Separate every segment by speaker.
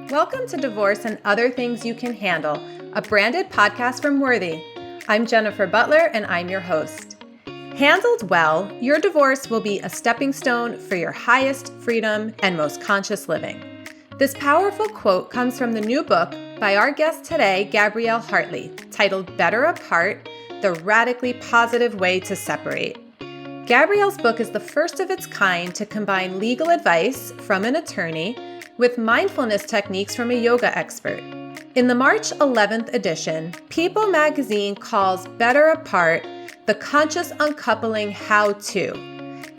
Speaker 1: Welcome to Divorce and Other Things You Can Handle, a branded podcast from Worthy. I'm Jennifer Butler, and I'm your host. Handled well, your divorce will be a stepping stone for your highest freedom and most conscious living. This powerful quote comes from the new book by our guest today, Gabrielle Hartley, titled Better Apart: The Radically Positive Way to Separate. Gabrielle's book is the first of its kind to combine legal advice from an attorney with mindfulness techniques from a yoga expert. In the March 11th edition, People magazine calls Better Apart the conscious uncoupling how-to,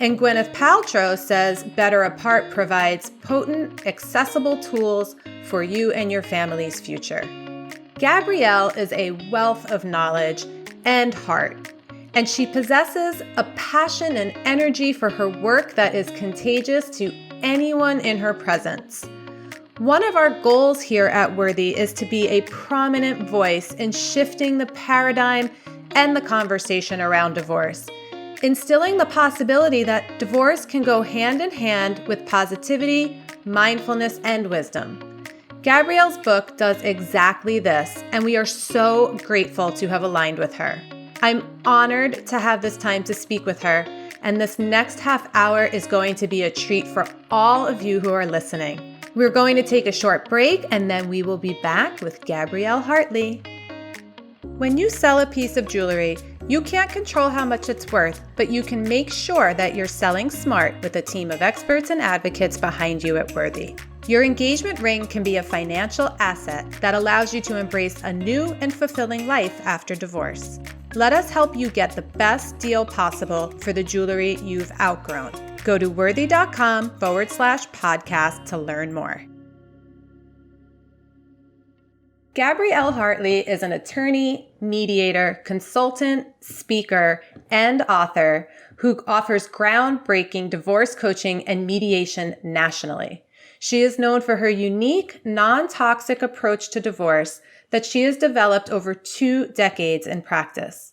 Speaker 1: and Gwyneth Paltrow says Better Apart provides potent, accessible tools for you and your family's future. Gabrielle is a wealth of knowledge and heart, and she possesses a passion and energy for her work that is contagious to anyone in her presence. One of our goals here at Worthy is to be a prominent voice in shifting the paradigm and the conversation around divorce, instilling the possibility that divorce can go hand in hand with positivity, mindfulness, and wisdom. Gabrielle's book does exactly this, and we are so grateful to have aligned with her. I'm honored to have this time to speak with her, and this next half hour is going to be a treat for all of you who are listening. We're going to take a short break, and then we will be back with Gabrielle Hartley. When you sell a piece of jewelry, you can't control how much it's worth, but you can make sure that you're selling smart with a team of experts and advocates behind you at Worthy. Your engagement ring can be a financial asset that allows you to embrace a new and fulfilling life after divorce. Let us help you get the best deal possible for the jewelry you've outgrown. Go to worthy.com/podcast to learn more. Gabrielle Hartley is an attorney, mediator, consultant, speaker, and author who offers groundbreaking divorce coaching and mediation nationally. She is known for her unique, non-toxic approach to divorce that she has developed over 2 decades in practice.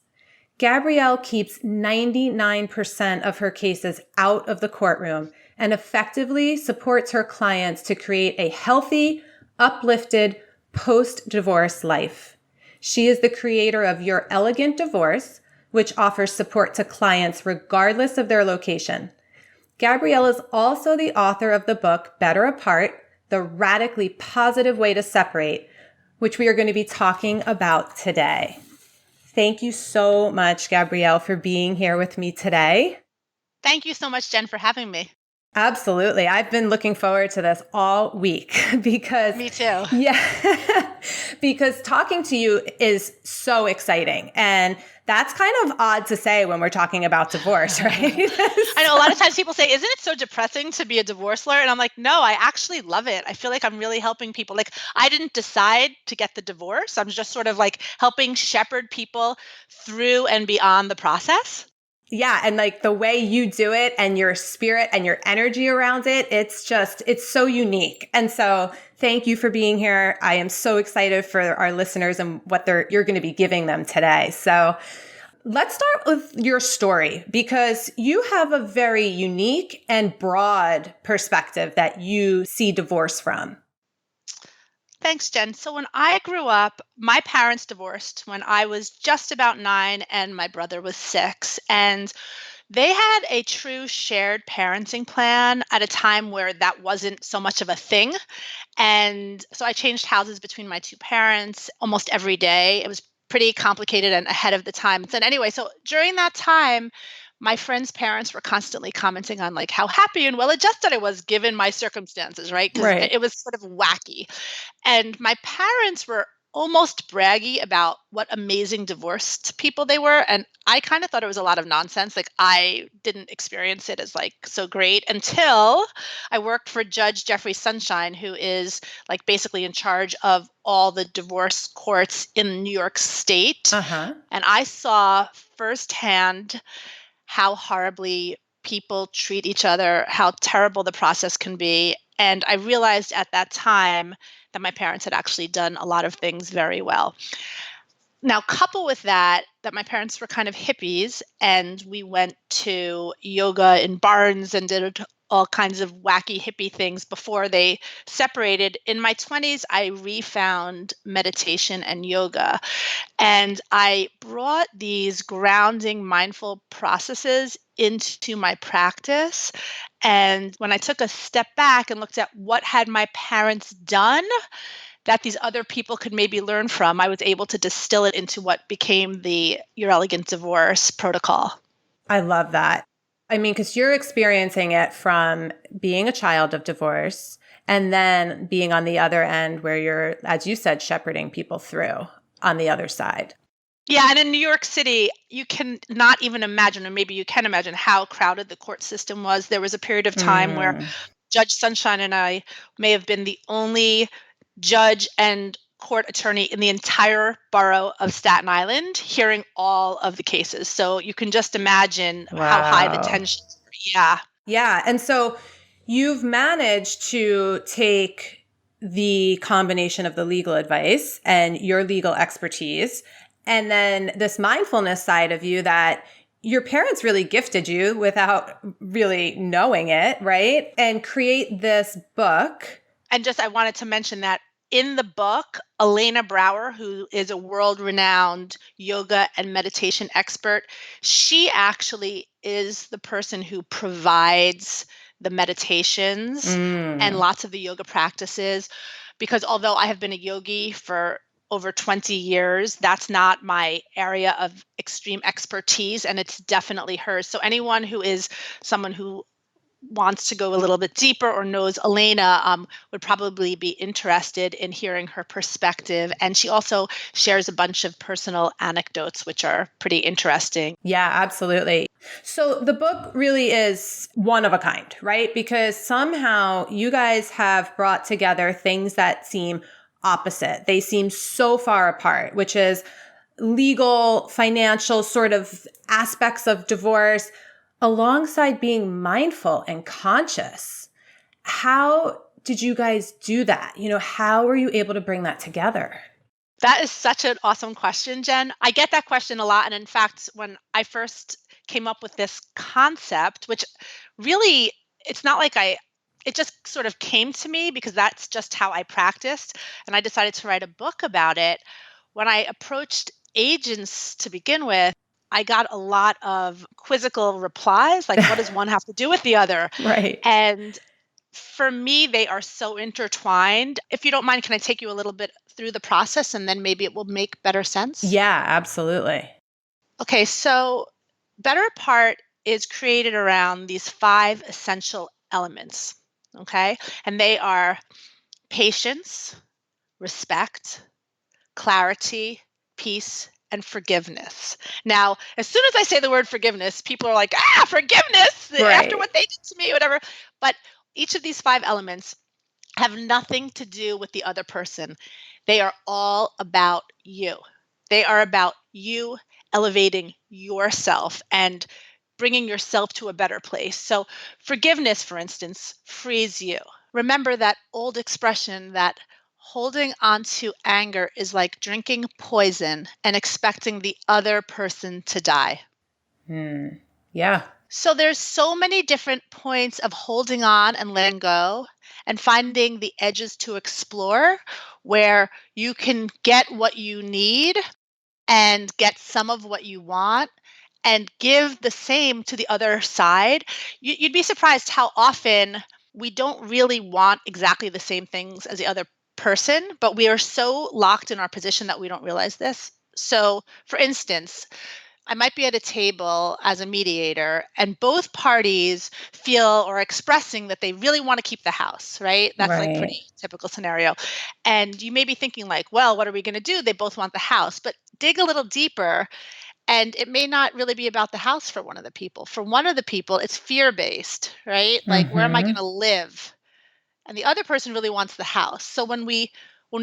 Speaker 1: Gabrielle keeps 99% of her cases out of the courtroom and effectively supports her clients to create a healthy, uplifted, post-divorce life. She is the creator of Your Elegant Divorce, which offers support to clients regardless of their location. Gabrielle is also the author of the book Better Apart: The Radically Positive Way to Separate, which we are going to be talking about today. Thank you so much, Gabrielle, for being here with me today.
Speaker 2: Thank you so much, Jen, for having me.
Speaker 1: Absolutely. I've been looking forward to this all week because
Speaker 2: Me too.
Speaker 1: Yeah, because talking to you is so exciting. And that's kind of odd to say when we're talking about divorce, right?
Speaker 2: I know a lot of times people say, isn't it so depressing to be a divorce lawyer? And I'm like, no, I actually love it. I feel like I'm really helping people. Like, I didn't decide to get the divorce. I'm just sort of like helping shepherd people through and beyond the process.
Speaker 1: Yeah. And like the way you do it and your spirit and your energy around it, it's so unique. And so thank you for being here. I am so excited for our listeners and what you're going to be giving them today. So let's start with your story, because you have a very unique and broad perspective that you see divorce from.
Speaker 2: Thanks, Jen. So when I grew up, my parents divorced when I was just about 9 and my brother was 6. And they had a true shared parenting plan at a time where that wasn't so much of a thing. And so I changed houses between my two parents almost every day. It was pretty complicated and ahead of the time. And anyway, so during that time, my friends' parents were constantly commenting on like how happy and well-adjusted I was given my circumstances, right? Because
Speaker 1: Right.
Speaker 2: it was sort of wacky. And my parents were almost braggy about what amazing divorced people they were. And I kind of thought it was a lot of nonsense. Like I didn't experience it as like so great until I worked for Judge Jeffrey Sunshine, who is like basically in charge of all the divorce courts in New York State.
Speaker 1: Uh-huh.
Speaker 2: And I saw firsthand how horribly people treat each other, how terrible the process can be. And I realized at that time that my parents had actually done a lot of things very well. Now, couple with that my parents were kind of hippies, and we went to yoga in barns and did all kinds of wacky hippie things before they separated. In my 20s, I refound meditation and yoga. And I brought these grounding, mindful processes into my practice. And when I took a step back and looked at what had my parents done that these other people could maybe learn from, I was able to distill it into what became the Your Elegant Divorce protocol.
Speaker 1: I love that. I mean, because you're experiencing it from being a child of divorce and then being on the other end where you're, as you said, shepherding people through on the other side.
Speaker 2: Yeah, and in New York City, you can not even imagine, or maybe you can imagine how crowded the court system was. There was a period of time where Judge Sunshine and I may have been the only judge and court attorney in the entire borough of Staten Island hearing all of the cases. So you can just imagine how high the tension. Yeah.
Speaker 1: Yeah. And so you've managed to take the combination of the legal advice and your legal expertise, and then this mindfulness side of you that your parents really gifted you without really knowing it, right? And create this book.
Speaker 2: And just I wanted to mention that in the book, Elena Brower, who is a world-renowned yoga and meditation expert, she actually is the person who provides the meditations and lots of the yoga practices. Because although I have been a yogi for over 20 years, that's not my area of extreme expertise, and it's definitely hers. So anyone who is someone who wants to go a little bit deeper or knows Elena would probably be interested in hearing her perspective. And she also shares a bunch of personal anecdotes, which are pretty interesting.
Speaker 1: Yeah, absolutely. So the book really is one of a kind, right? Because somehow you guys have brought together things that seem opposite. They seem so far apart, which is legal, financial sort of aspects of divorce alongside being mindful and conscious. How did you guys do that? How were you able to bring that together?
Speaker 2: That is such an awesome question, Jen. I get that question a lot. And in fact, when I first came up with this concept, which really, it's not like it just sort of came to me because that's just how I practiced. And I decided to write a book about it. When I approached agents to begin with, I got a lot of quizzical replies, like, what does one have to do with the other?
Speaker 1: Right.
Speaker 2: And for me, they are so intertwined. If you don't mind, can I take you a little bit through the process and then maybe it will make better sense?
Speaker 1: Yeah, absolutely.
Speaker 2: Okay, so Better Apart is created around these 5 essential elements, okay? And they are patience, respect, clarity, peace, and forgiveness. Now, as soon as I say the word forgiveness, people are like, forgiveness after what they did to me, whatever. But each of these 5 elements have nothing to do with the other person. They are all about you. They are about you elevating yourself and bringing yourself to a better place. So, forgiveness, for instance, frees you. Remember that old expression that holding on to anger is like drinking poison and expecting the other person to die.
Speaker 1: Yeah.
Speaker 2: So there's so many different points of holding on and letting go and finding the edges to explore where you can get what you need and get some of what you want and give the same to the other side. You'd be surprised how often we don't really want exactly the same things as the other person, but we are so locked in our position that we don't realize this. So, for instance, I might be at a table as a mediator and both parties feel or expressing that they really want to keep the house, right? That's like pretty typical scenario. And you may be thinking like, well, what are we going to do? They both want the house, but dig a little deeper and it may not really be about the house for one of the people. For one of the people, it's fear-based, right? Like, where am I going to live? And the other person really wants the house. So when we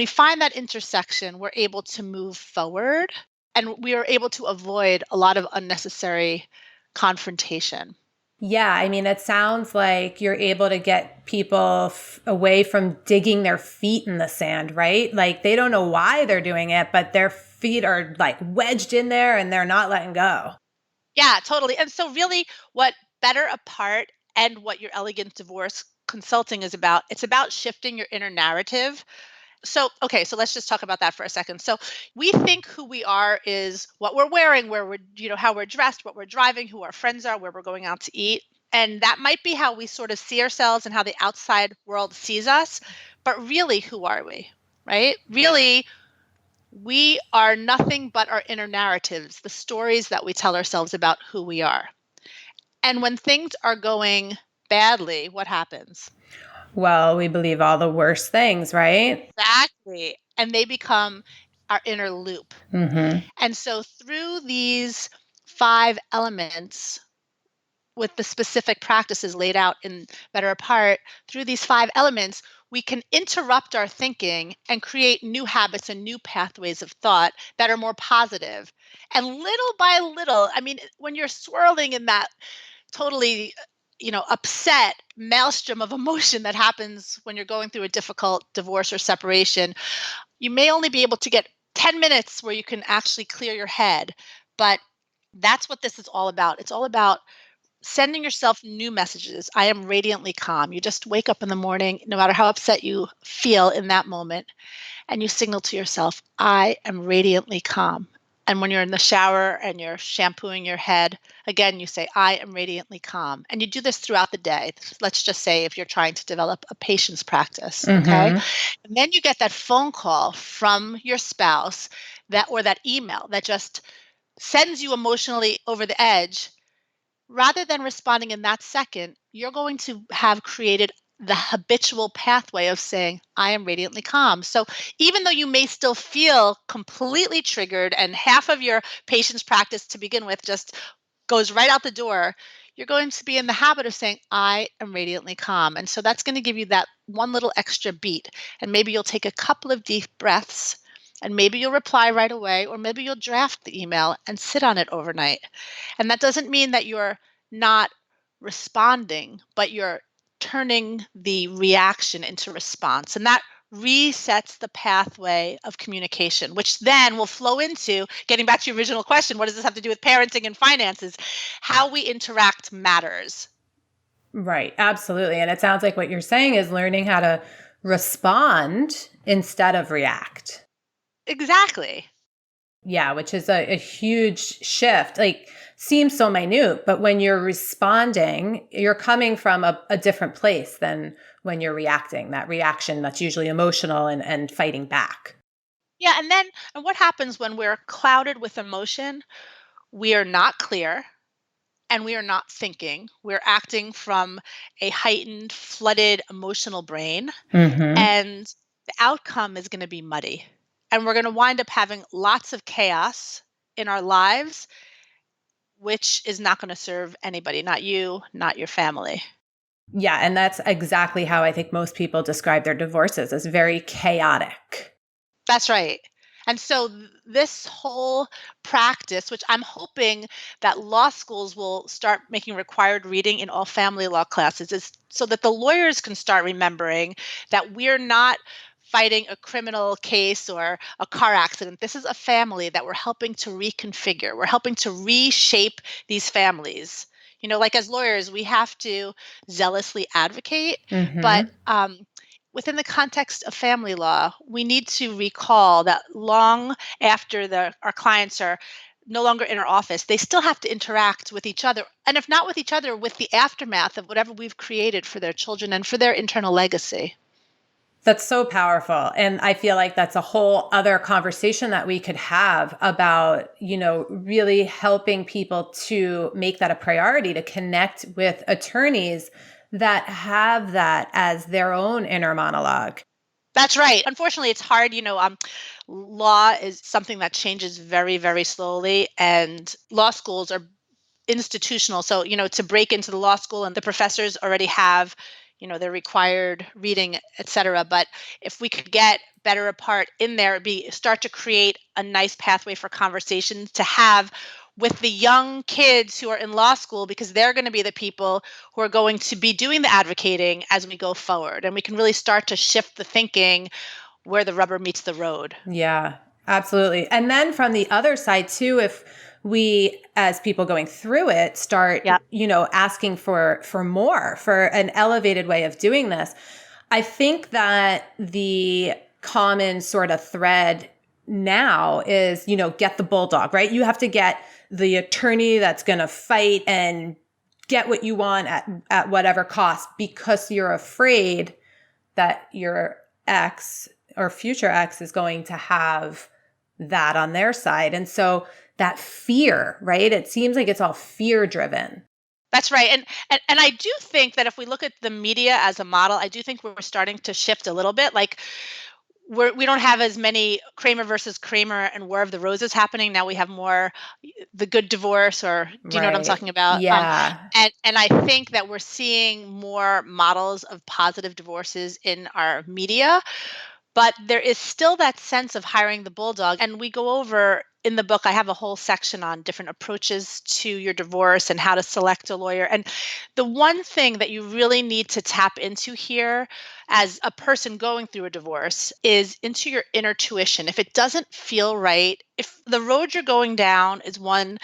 Speaker 2: find that intersection, we're able to move forward and we are able to avoid a lot of unnecessary confrontation.
Speaker 1: Yeah, I mean, it sounds like you're able to get people away from digging their feet in the sand, right? Like they don't know why they're doing it, but their feet are like wedged in there and they're not letting go.
Speaker 2: Yeah, totally. And so really what Better Apart and what your elegant divorce consulting is about. It's about shifting your inner narrative. So, okay, so let's just talk about that for a second. So, we think who we are is what we're wearing, where we're, how we're dressed, what we're driving, who our friends are, where we're going out to eat. And that might be how we sort of see ourselves and how the outside world sees us. But really, who are we? Right? Really, we are nothing but our inner narratives, the stories that we tell ourselves about who we are. And when things are going badly, what happens?
Speaker 1: Well, we believe all the worst things, right?
Speaker 2: Exactly. And they become our inner loop.
Speaker 1: Mm-hmm.
Speaker 2: And so through these 5 elements, with the specific practices laid out in Better Apart, through these 5 elements, we can interrupt our thinking and create new habits and new pathways of thought that are more positive. And little by little, I mean, when you're swirling in that totally upset maelstrom of emotion that happens when you're going through a difficult divorce or separation, you may only be able to get 10 minutes where you can actually clear your head. But that's what this is all about. It's all about sending yourself new messages. I am radiantly calm. You just wake up in the morning, no matter how upset you feel in that moment, and you signal to yourself, I am radiantly calm. And when you're in the shower and you're shampooing your head, again, you say, I am radiantly calm. And you do this throughout the day. Let's just say if you're trying to develop a patience practice, okay?
Speaker 1: Mm-hmm.
Speaker 2: And then you get that phone call from your spouse or that email that just sends you emotionally over the edge. Rather than responding in that second, you're going to have created the habitual pathway of saying, I am radiantly calm. So even though you may still feel completely triggered and half of your patience practice to begin with just goes right out the door, you're going to be in the habit of saying, I am radiantly calm. And so that's going to give you that one little extra beat. And maybe you'll take a couple of deep breaths and maybe you'll reply right away, or maybe you'll draft the email and sit on it overnight. And that doesn't mean that you're not responding, but you're turning the reaction into response. And that resets the pathway of communication, which then will flow into getting back to your original question, what does this have to do with parenting and finances? How we interact matters.
Speaker 1: Right. Absolutely. And it sounds like what you're saying is learning how to respond instead of react.
Speaker 2: Exactly.
Speaker 1: Yeah, which is a huge shift. Like, seems so minute, but when you're responding, you're coming from a different place than when you're reacting. That reaction that's usually emotional and fighting back.
Speaker 2: Yeah. And what happens when we're clouded with emotion? We are not clear and we are not thinking. We're acting from a heightened, flooded emotional brain.
Speaker 1: Mm-hmm.
Speaker 2: And the outcome is going to be muddy. And we're going to wind up having lots of chaos in our lives, which is not going to serve anybody, not you, not your family.
Speaker 1: Yeah, and that's exactly how I think most people describe their divorces, as very chaotic.
Speaker 2: That's right. And so this whole practice, which I'm hoping that law schools will start making required reading in all family law classes, is so that the lawyers can start remembering that we're not fighting a criminal case or a car accident. This is a family that we're helping to reconfigure. We're helping to reshape these families. Like as lawyers, we have to zealously advocate, but
Speaker 1: Mm-hmm.
Speaker 2: within the context of family law, we need to recall that long after our clients are no longer in our office, they still have to interact with each other. And if not with each other, with the aftermath of whatever we've created for their children and for their internal legacy.
Speaker 1: That's so powerful. And I feel like that's a whole other conversation that we could have about, really helping people to make that a priority, to connect with attorneys that have that as their own inner monologue.
Speaker 2: That's right. Unfortunately, it's hard. Law is something that changes very, very slowly, and law schools are institutional. So, to break into the law school and the professors already have, their required reading, et cetera. But if we could get Better Apart in there, start to create a nice pathway for conversations to have with the young kids who are in law school, because they're going to be the people who are going to be doing the advocating as we go forward. And we can really start to shift the thinking where the rubber meets the road.
Speaker 1: Yeah, absolutely. And then from the other side too, if we, as people going through it, start,
Speaker 2: Yep.
Speaker 1: asking for more, for an elevated way of doing this. I think that the common sort of thread now is, get the bulldog, right? You have to get the attorney that's going to fight and get what you want at whatever cost, because you're afraid that your ex or future ex is going to have that on their side. And so that fear, right? It seems like it's all fear driven.
Speaker 2: That's right. And I do think that if we look at the media as a model, I do think we're starting to shift a little bit. Like we don't have as many Kramer versus Kramer and War of the Roses happening. Now we have more The Good Divorce, or do you know what I'm
Speaker 1: Right.
Speaker 2: talking about?
Speaker 1: Yeah.
Speaker 2: And I think that we're seeing more models of positive divorces in our media. But there is still that sense of hiring the bulldog. And we go over in the book, I have a whole section on different approaches to your divorce and how to select a lawyer. And the one thing that you really need to tap into here as a person going through a divorce is into your inner tuition. If it doesn't feel right, if the road you're going down is one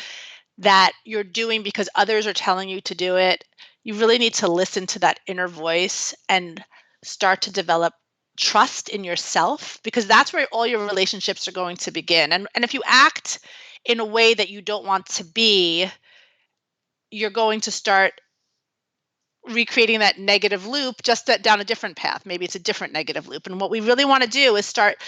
Speaker 2: that you're doing because others are telling you to do it, you really need to listen to that inner voice and start to develop trust in yourself, because that's where all your relationships are going to begin. And if you act in a way that you don't want to be, you're going to start recreating that negative loop, just that down a different path. Maybe it's a different negative loop. And what we really want to do is start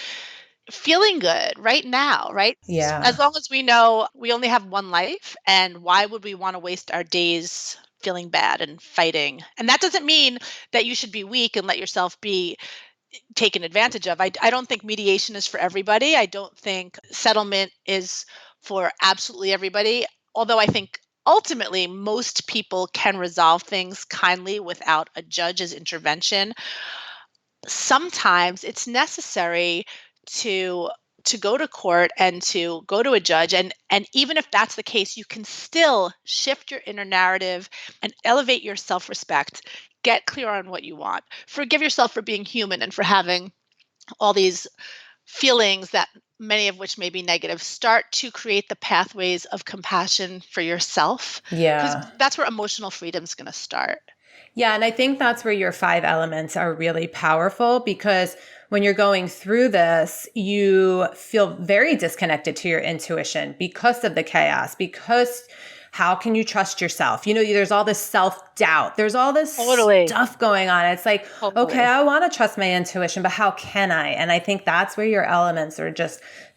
Speaker 2: feeling good right now, right? As
Speaker 1: Yeah.
Speaker 2: long as we know we only have one life, and why would we want to waste our days feeling bad and fighting? And that doesn't mean that you should be weak and let yourself be taken advantage of. I don't think mediation is for everybody. I don't think settlement is for absolutely everybody. Although I think ultimately most people can resolve things kindly without a judge's intervention. Sometimes it's necessary to go to court and to go to a judge, and even if that's the case, you can still shift your inner narrative and elevate your self-respect. Get clear on what you want. Forgive yourself for being human and for having all these feelings, that many of which may be negative. Start to create the pathways of compassion for yourself, because
Speaker 1: Yeah.
Speaker 2: that's where emotional freedom is going to start.
Speaker 1: Yeah. And I think that's where your 5 elements are really powerful, because when you're going through this, you feel very disconnected to your intuition because of the chaos, because how can you trust yourself? There's all this self doubt. There's all this
Speaker 2: Totally.
Speaker 1: stuff going on. It's like, okay,
Speaker 2: Totally.
Speaker 1: I want to trust my intuition, but how can I? And I think that's where your elements are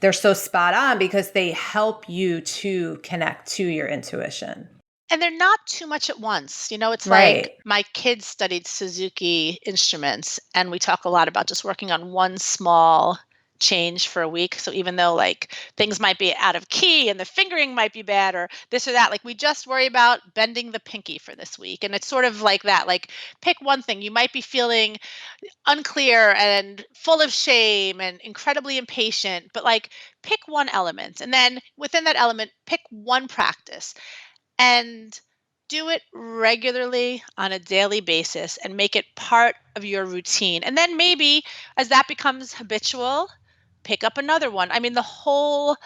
Speaker 1: they're so spot on, because they help you to connect to your intuition.
Speaker 2: And they're not too much at once. It's like
Speaker 1: Right.
Speaker 2: my kids studied Suzuki instruments, and we talk a lot about just working on one small change for a week. So even though like things might be out of key and the fingering might be bad or this or that, like we just worry about bending the pinky for this week. And it's sort of like that. Like pick one thing. You might be feeling unclear and full of shame and incredibly impatient, but like pick one element. And then within that element, pick one practice and do it regularly on a daily basis and make it part of your routine. And then maybe as that becomes habitual, pick up another one. I mean, the whole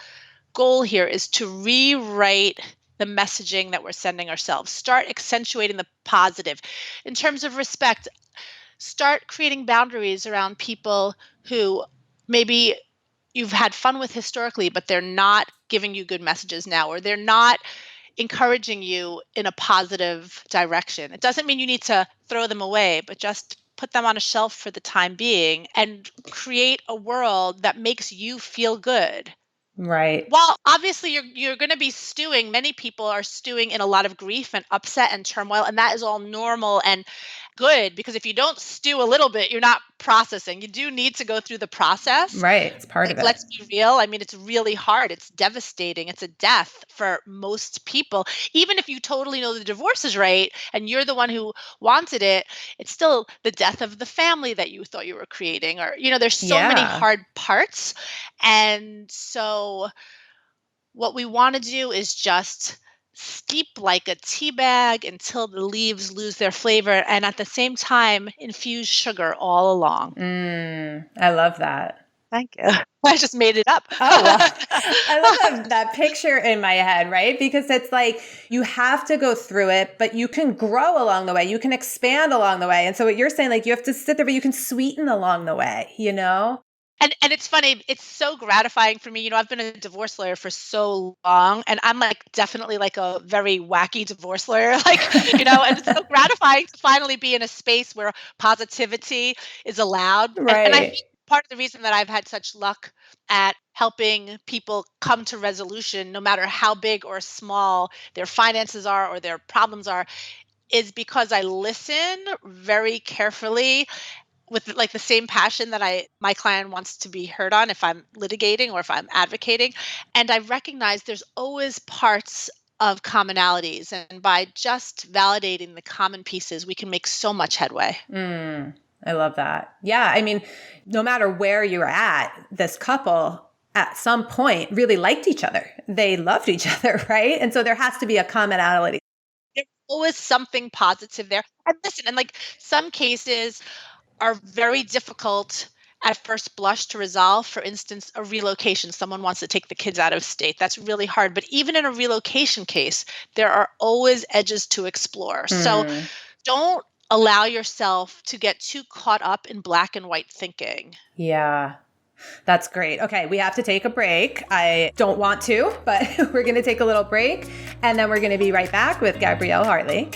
Speaker 2: goal here is to rewrite the messaging that we're sending ourselves. Start accentuating the positive. In terms of respect, start creating boundaries around people who maybe you've had fun with historically, but they're not giving you good messages now, or they're not encouraging you in a positive direction. It doesn't mean you need to throw them away, but just put them on a shelf for the time being and create a world that makes you feel good.
Speaker 1: Right.
Speaker 2: Well, obviously you're going to be stewing. Many people are stewing in a lot of grief and upset and turmoil, and that is all normal and good, because if you don't stew a little bit, you're not processing. You do need to go through the process.
Speaker 1: Right. It's part of
Speaker 2: Like,
Speaker 1: it.
Speaker 2: let's be real. I mean, it's really hard. It's devastating. It's a death for most people. Even if you totally know the divorce is right and you're the one who wanted it, it's still the death of the family that you thought you were creating. Or, there's so many
Speaker 1: Yeah.
Speaker 2: hard parts. And so what we want to do is just steep like a tea bag until the leaves lose their flavor, and at the same time infuse sugar all along.
Speaker 1: I love that.
Speaker 2: Thank you. I just made it up.
Speaker 1: Oh, well, I love that picture in my head, right? Because it's like you have to go through it, but you can grow along the way. You can expand along the way. And so what you're saying, like you have to sit there, but you can sweeten along the way, you know?
Speaker 2: And it's funny, it's so gratifying for me. I've been a divorce lawyer for so long, and I'm like definitely like a very wacky divorce lawyer, and it's so gratifying to finally be in a space where positivity is allowed. And I
Speaker 1: Right.
Speaker 2: think part of the reason that I've had such luck at helping people come to resolution, no matter how big or small their finances are or their problems are, is because I listen very carefully with like the same passion that my client wants to be heard on if I'm litigating or if I'm advocating. And I recognize there's always parts of commonalities. And by just validating the common pieces, we can make so much headway.
Speaker 1: I love that. Yeah. I mean, no matter where you're at, this couple at some point really liked each other. They loved each other, right? And so there has to be a commonality.
Speaker 2: There's always something positive there. And listen, and like some cases are very difficult at first blush to resolve. For instance, a relocation. Someone wants to take the kids out of state. That's really hard. But even in a relocation case, there are always edges to explore. So
Speaker 1: Mm,
Speaker 2: don't allow yourself to get too caught up in black and white thinking.
Speaker 1: yeah. That's great. Okay, we have to take a break. I don't want to, but we're going to take a little break and then we're going to be right back with Gabrielle Hartley.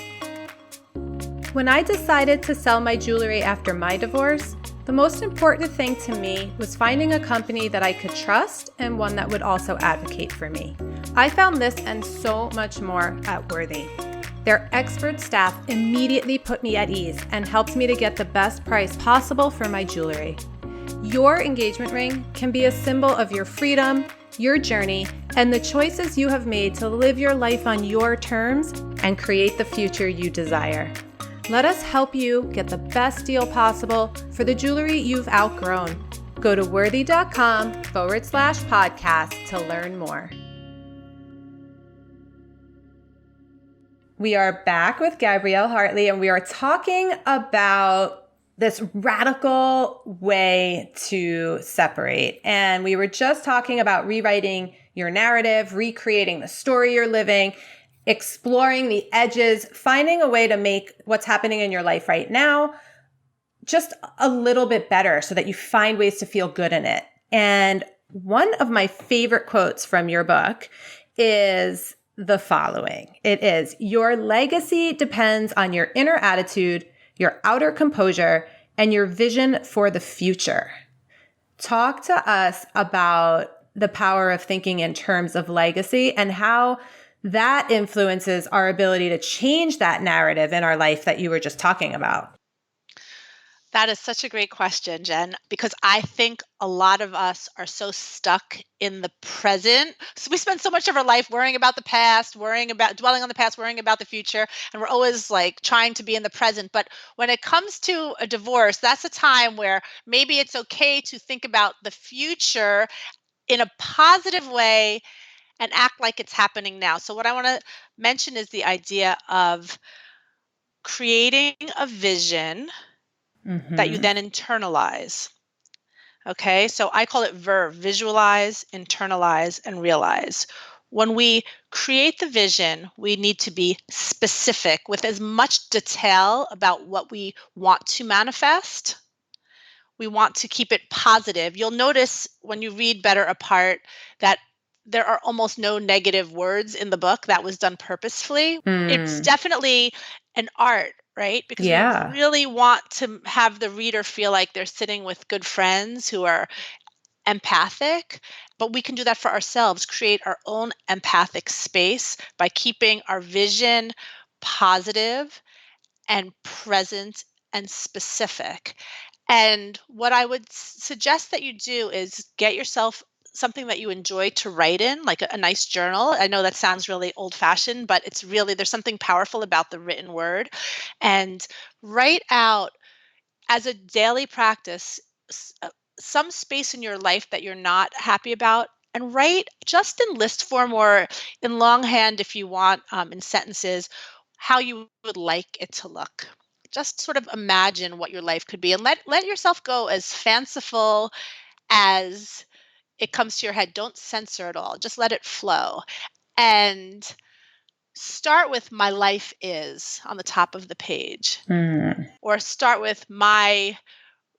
Speaker 1: When I decided to sell my jewelry after my divorce, the most important thing to me was finding a company that I could trust and one that would also advocate for me. I found this and so much more at Worthy. Their expert staff immediately put me at ease and helped me to get the best price possible for my jewelry. Your engagement ring can be a symbol of your freedom, your journey, and the choices you have made to live your life on your terms and create the future you desire. Let us help you get the best deal possible for the jewelry you've outgrown. Go to worthy.com/podcast to learn more. We are back with Gabrielle Hartley, and we are talking about this radical way to separate. And we were just talking about rewriting your narrative, recreating the story you're living, exploring the edges, finding a way to make what's happening in your life right now just a little bit better so that you find ways to feel good in it. And one of my favorite quotes from your book is the following. It is, "Your legacy depends on your inner attitude, your outer composure, and your vision for the future." Talk to us about the power of thinking in terms of legacy and how that influences our ability to change that narrative in our life that you were just talking about.
Speaker 2: That is such a great question, Jen, because I think a lot of us are so stuck in the present. So we spend so much of our life worrying about the past, worrying about dwelling on the past, worrying about the future, and we're always like trying to be in the present. But when it comes to a divorce, that's a time where maybe it's okay to think about the future in a positive way and act like it's happening now. So what I want to mention is the idea of creating a vision that you
Speaker 1: Mm-hmm.
Speaker 2: then internalize. Okay, so I call it VERV: visualize, internalize, and realize. When we create the vision, we need to be specific with as much detail about what we want to manifest. We want to keep it positive. You'll notice when you read Better Apart that there are almost no negative words in the book. That was done purposefully. It's
Speaker 1: Mm.
Speaker 2: definitely an art, right? Because we
Speaker 1: Yeah.
Speaker 2: really want to have the reader feel like they're sitting with good friends who are empathic, but we can do that for ourselves, create our own empathic space by keeping our vision positive and present and specific. And what I would suggest that you do is get yourself something that you enjoy to write in, like a nice journal. I know that sounds really old fashioned, but it's really, there's something powerful about the written word. And write out as a daily practice s- uh, some space in your life that you're not happy about, and write just in list form or in longhand if you want, in sentences, how you would like it to look. Just sort of imagine what your life could be and let yourself go as fanciful as it comes to your head. Don't censor it all. Just let it flow. And start with my life is on the top of the page, or start with my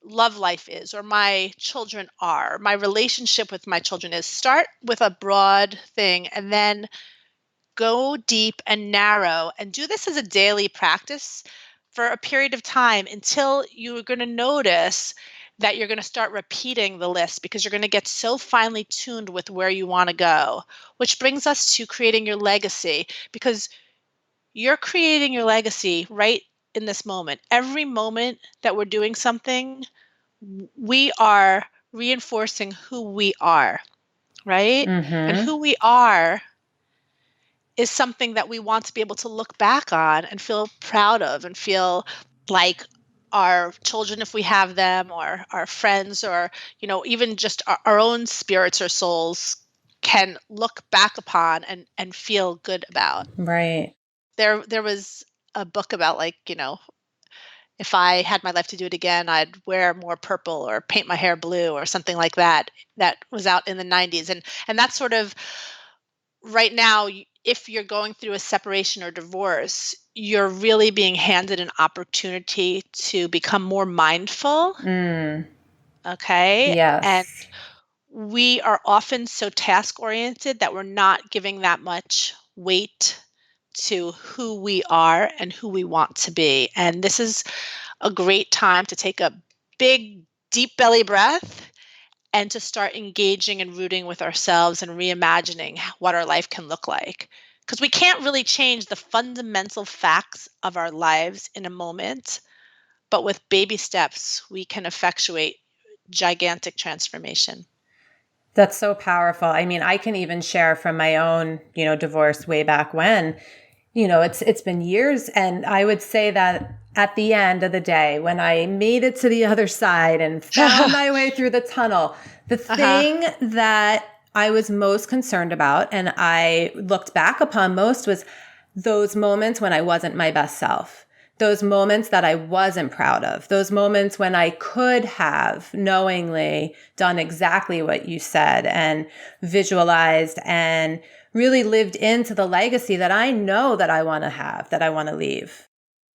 Speaker 2: love life is, or my children are, my relationship with my children is. Start with a broad thing and then go deep and narrow, and do this as a daily practice for a period of time until you're going to notice that you're going to start repeating the list, because you're going to get so finely tuned with where you want to go. Which brings us to creating your legacy, because you're creating your legacy right in this moment. Every moment that we're doing something, we are reinforcing who we are, right? And
Speaker 1: Mm-hmm.
Speaker 2: who we are is something that we want to be able to look back on and feel proud of, and feel like our children, if we have them, or our friends, or even just our own spirits or souls, can look back upon and feel good about.
Speaker 1: Right.
Speaker 2: There was a book about, like, if I had my life to do it again, I'd wear more purple or paint my hair blue or something like that. That was out in the 90s. And that's sort of right now, if you're going through a separation or divorce, you're really being handed an opportunity to become more mindful.
Speaker 1: Mm.
Speaker 2: Okay. And
Speaker 1: Yes.
Speaker 2: we are often so task oriented that we're not giving that much weight to who we are and who we want to be. And this is a great time to take a big, deep belly breath and to start engaging and rooting with ourselves and reimagining what our life can look like. Because we can't really change the fundamental facts of our lives in a moment, but with baby steps, we can effectuate gigantic transformation.
Speaker 1: That's so powerful. I mean, I can even share from my own, divorce way back when. It's been years, and I would say that at the end of the day, when I made it to the other side and found my way through the tunnel, the
Speaker 2: Uh-huh.
Speaker 1: thing that I was most concerned about and I looked back upon most was those moments when I wasn't my best self. Those moments that I wasn't proud of, those moments when I could have knowingly done exactly what you said and visualized and really lived into the legacy that I know that I want to have, that I want to leave.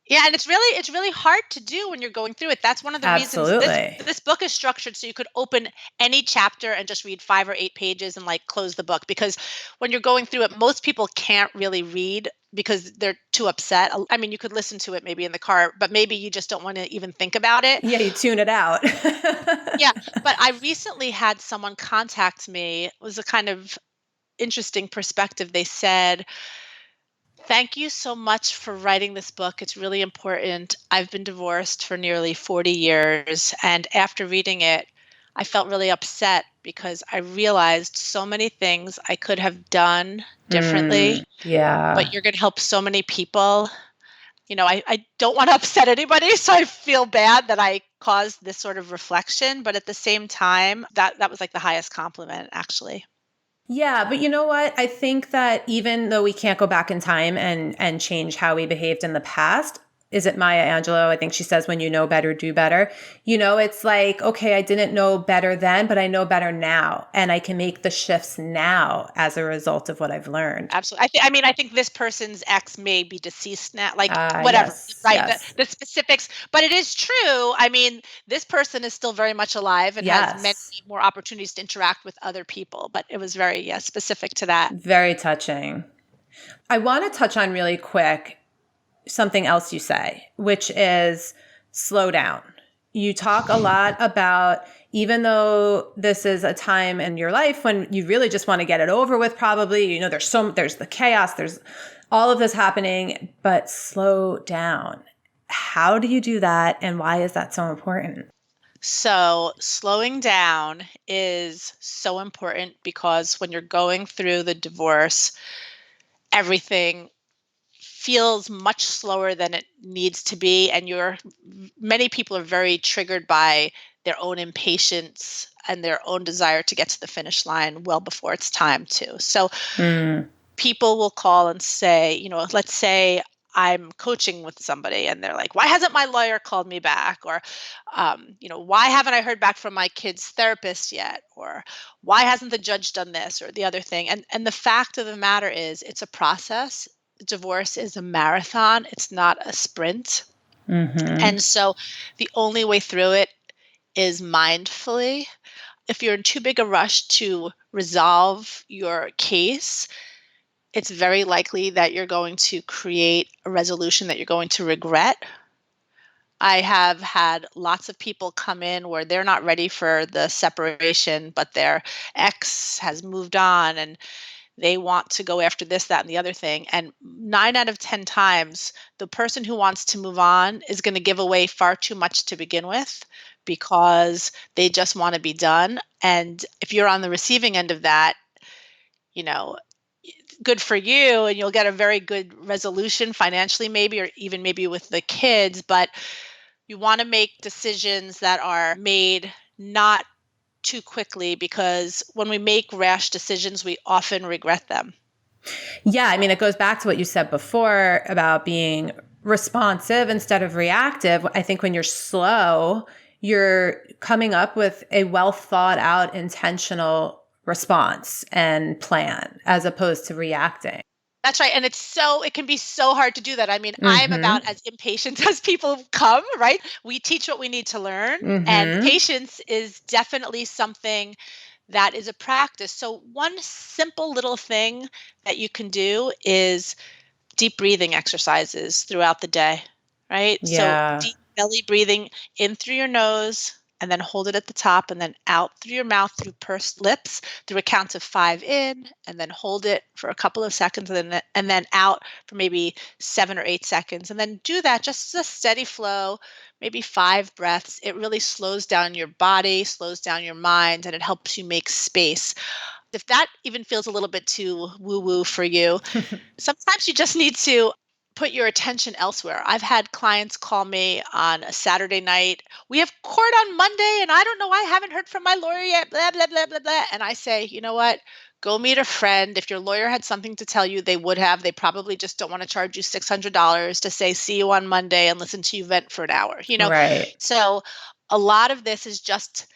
Speaker 2: Yeah, and it's really hard to do when you're going through it. That's one of the reasons this
Speaker 1: Absolutely.
Speaker 2: this book is structured so you could open any chapter and just read 5 or 8 pages and, like, close the book, because when you're going through it, most people can't really read because they're too upset. I mean, you could listen to it maybe in the car, but maybe you just don't want to even think about it.
Speaker 1: Yeah, you tune it out.
Speaker 2: Yeah, but I recently had someone contact me. It was a kind of interesting perspective. They said, "Thank you so much for writing this book. It's really important. I've been divorced for nearly 40 years. And after reading it, I felt really upset because I realized so many things I could have done differently, but
Speaker 1: Yeah.
Speaker 2: you're going to help so many people." I don't want to upset anybody, so I feel bad that I caused this sort of reflection. But at the same time, that was like the highest compliment, actually.
Speaker 1: Yeah, but you know what? I think that even though we can't go back in time and change how we behaved in the past, is it Maya Angelou? I think she says, when you know better, do better. It's like, okay, I didn't know better then, but I know better now. And I can make the shifts now as a result of what I've learned.
Speaker 2: Absolutely. I think this person's ex may be deceased now, like,
Speaker 1: Ah,
Speaker 2: whatever,
Speaker 1: yes,
Speaker 2: right? The,
Speaker 1: yes,
Speaker 2: the specifics, but it is true. I mean, this person is still very much alive and has many
Speaker 1: yes.
Speaker 2: more opportunities to interact with other people, but it was very, yeah, specific to that.
Speaker 1: Very touching. I want to touch on really quick something else you say, which is slow down. You talk a lot about, even though this is a time in your life when you really just want to get it over with, probably, there's the chaos, there's all of this happening, but slow down. How do you do that? And why is that so important?
Speaker 2: So, slowing down is so important because when you're going through the divorce, everything feels much slower than it needs to be, and many people are very triggered by their own impatience and their own desire to get to the finish line well before it's time to. So
Speaker 1: Mm,
Speaker 2: people will call and say, let's say I'm coaching with somebody and they're like, why hasn't my lawyer called me back? Or, why haven't I heard back from my kid's therapist yet? Or why hasn't the judge done this or the other thing? And the fact of the matter is, it's a process. Divorce is a marathon. It's not a sprint.
Speaker 1: Mm-hmm.
Speaker 2: And so the only way through it is mindfully. If you're in too big a rush to resolve your case, it's very likely that you're going to create a resolution that you're going to regret. I have had lots of people come in where they're not ready for the separation, but their ex has moved on and they want to go after this, that, and the other thing. And 9 out of 10 times, the person who wants to move on is going to give away far too much to begin with because they just want to be done. And if you're on the receiving end of that, you know, good for you, and you'll get a very good resolution financially, maybe, or even maybe with the kids. But you want to make decisions that are made not too quickly, because when we make rash decisions, we often regret them.
Speaker 1: Yeah, I mean, it goes back to what you said before about being responsive instead of reactive. I think when you're slow, you're coming up with a well thought out, intentional response and plan as opposed to reacting.
Speaker 2: That's right. And it can be so hard to do that. I mean, I'm
Speaker 1: Mm-hmm.
Speaker 2: about as impatient as people come, right? We teach what we need to learn. And
Speaker 1: Mm-hmm.
Speaker 2: patience is definitely something that is a practice. So, one simple little thing that you can do is deep breathing exercises throughout the day, right? So
Speaker 1: Yeah.
Speaker 2: deep belly breathing in through your nose and then hold it at the top and then out through your mouth through pursed lips through a count of 5 in, and then hold it for a couple of seconds and then out for maybe 7 or 8 seconds, and then do that just as a steady flow, maybe 5 breaths. It really slows down your body, slows down your mind, and it helps you make space. If that even feels a little bit too woo woo for you, sometimes you just need to put your attention elsewhere. I've had clients call me on a Saturday night. We have court on Monday, and I don't know. I haven't heard from my lawyer yet. Blah, blah, blah, blah, blah. And I say, you know what? Go meet a friend. If your lawyer had something to tell you, they would have. They probably just don't want to charge you $600 to say, see you on Monday and listen to you vent for an hour,
Speaker 1: Right.
Speaker 2: So a lot of this is just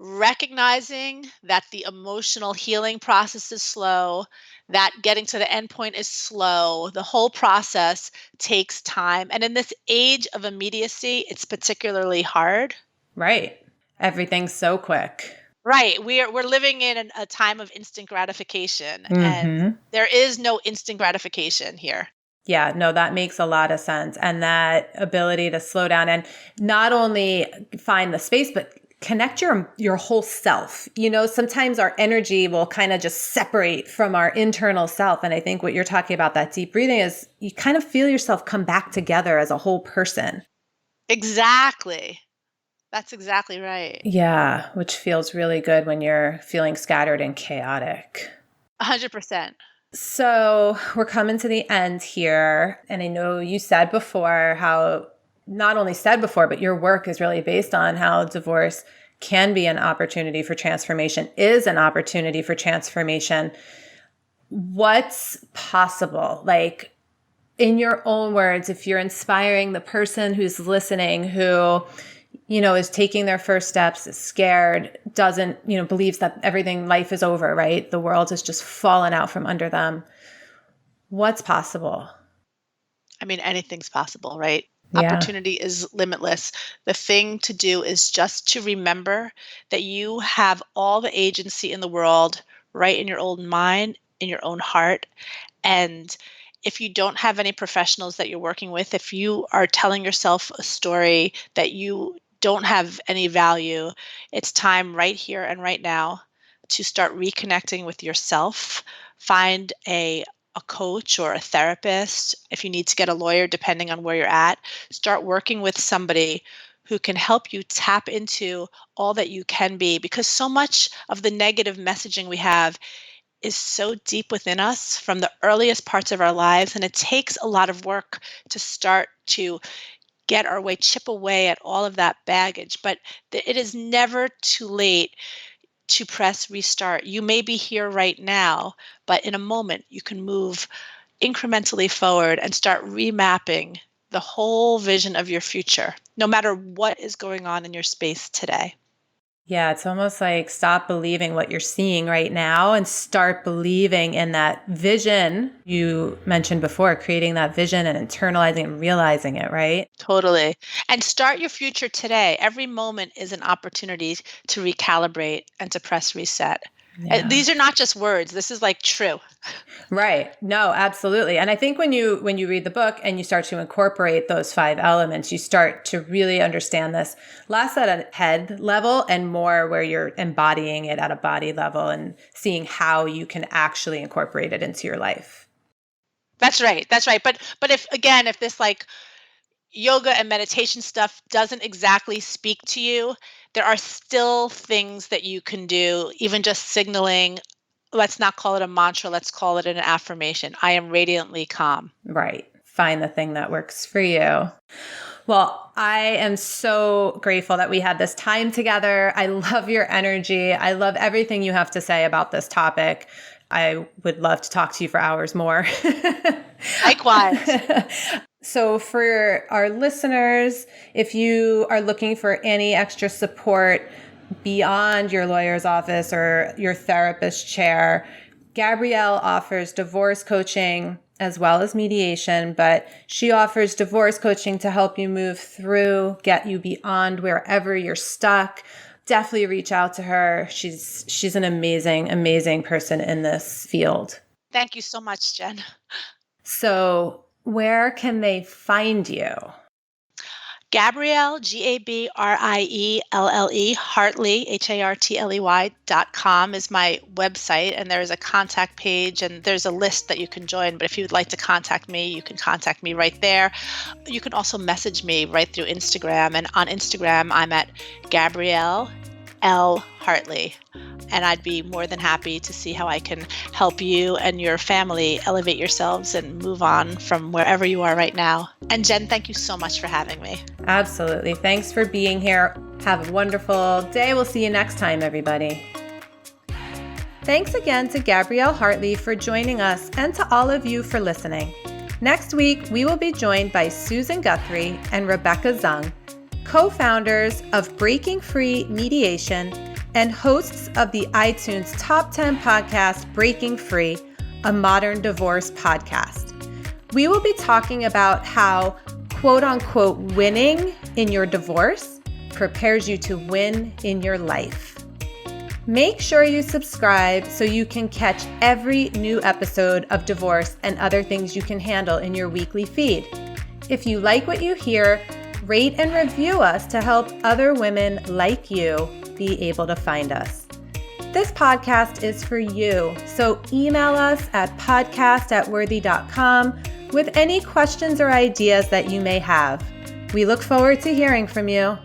Speaker 2: recognizing that the emotional healing process is slow, that getting to the end point is slow. The whole process takes time. And in this age of immediacy, it's particularly hard.
Speaker 1: Right. Everything's so quick.
Speaker 2: Right. We're living in a time of instant gratification, and
Speaker 1: Mm-hmm.
Speaker 2: there is no instant gratification here.
Speaker 1: Yeah, no, that makes a lot of sense. And that ability to slow down and not only find the space, but connect your whole self. Sometimes our energy will kind of just separate from our internal self. And I think what you're talking about, that deep breathing, is you kind of feel yourself come back together as a whole person.
Speaker 2: Exactly. That's exactly right.
Speaker 1: Yeah, which feels really good when you're feeling scattered and chaotic.
Speaker 2: 100%.
Speaker 1: So we're coming to the end here. And I know you said before how, not only said before, but your work is really based on how divorce can be an opportunity for transformation, is an opportunity for transformation. What's possible? Like, in your own words, if you're inspiring the person who's listening, who is taking their first steps, is scared, doesn't, believes that everything, life is over, right? The world has just fallen out from under them. What's possible?
Speaker 2: I mean, anything's possible, right?
Speaker 1: Yeah.
Speaker 2: Opportunity is limitless. The thing to do is just to remember that you have all the agency in the world right in your own mind, in your own heart. And if you don't have any professionals that you're working with, if you are telling yourself a story that you don't have any value, it's time right here and right now to start reconnecting with yourself. Find a coach or a therapist. If you need to get a lawyer, depending on where you're at, start working with somebody who can help you tap into all that you can be, because so much of the negative messaging we have is so deep within us from the earliest parts of our lives, and it takes a lot of work to start to chip away at all of that baggage. But it is never too late to press restart. You may be here right now, but in a moment you can move incrementally forward and start remapping the whole vision of your future, no matter what is going on in your space today.
Speaker 1: Yeah, it's almost like stop believing what you're seeing right now and start believing in that vision you mentioned before, creating that vision and internalizing and realizing it, right?
Speaker 2: Totally. And start your future today. Every moment is an opportunity to recalibrate and to press reset.
Speaker 1: Yeah.
Speaker 2: These are not just words. This is like true.
Speaker 1: Right. No, absolutely. And I think when you read the book and you start to incorporate those 5 elements, you start to really understand this less at a head level and more where you're embodying it at a body level and seeing how you can actually incorporate it into your life.
Speaker 2: That's right. That's right. But if this like yoga and meditation stuff doesn't exactly speak to you, there are still things that you can do, even just signaling. Let's not call it a mantra. Let's call it an affirmation. I am radiantly calm.
Speaker 1: Right. Find the thing that works for you. Well, I am so grateful that we had this time together. I love your energy. I love everything you have to say about this topic. I would love to talk to you for hours more.
Speaker 2: Likewise.
Speaker 1: So for our listeners, if you are looking for any extra support beyond your lawyer's office or your therapist chair, Gabrielle offers divorce coaching as well as mediation, but she offers divorce coaching to help you move through, get you beyond wherever you're stuck. Definitely reach out to her. She's an amazing, amazing person in this field.
Speaker 2: Thank you so much, Jen.
Speaker 1: So where can they find you?
Speaker 2: Gabrielle, Gabrielle, Hartley, HARTLEY.com is my website, and there is a contact page, and there's a list that you can join. But if you would like to contact me, you can contact me right there. You can also message me right through Instagram, and on Instagram, I'm at Gabrielle L. Hartley. And I'd be more than happy to see how I can help you and your family elevate yourselves and move on from wherever you are right now. And Jen, thank you so much for having me.
Speaker 1: Absolutely. Thanks for being here. Have a wonderful day. We'll see you next time, everybody. Thanks again to Gabrielle Hartley for joining us and to all of you for listening. Next week, we will be joined by Susan Guthrie and Rebecca Zung, co-founders of Breaking Free Mediation and hosts of the iTunes Top 10 podcast, Breaking Free, a modern divorce podcast. We will be talking about how, quote unquote, winning in your divorce prepares you to win in your life. Make sure you subscribe so you can catch every new episode of divorce and other things you can handle in your weekly feed. If you like what you hear, rate and review us to help other women like you be able to find us. This podcast is for you, so email us at podcast@worthy.com with any questions or ideas that you may have. We look forward to hearing from you.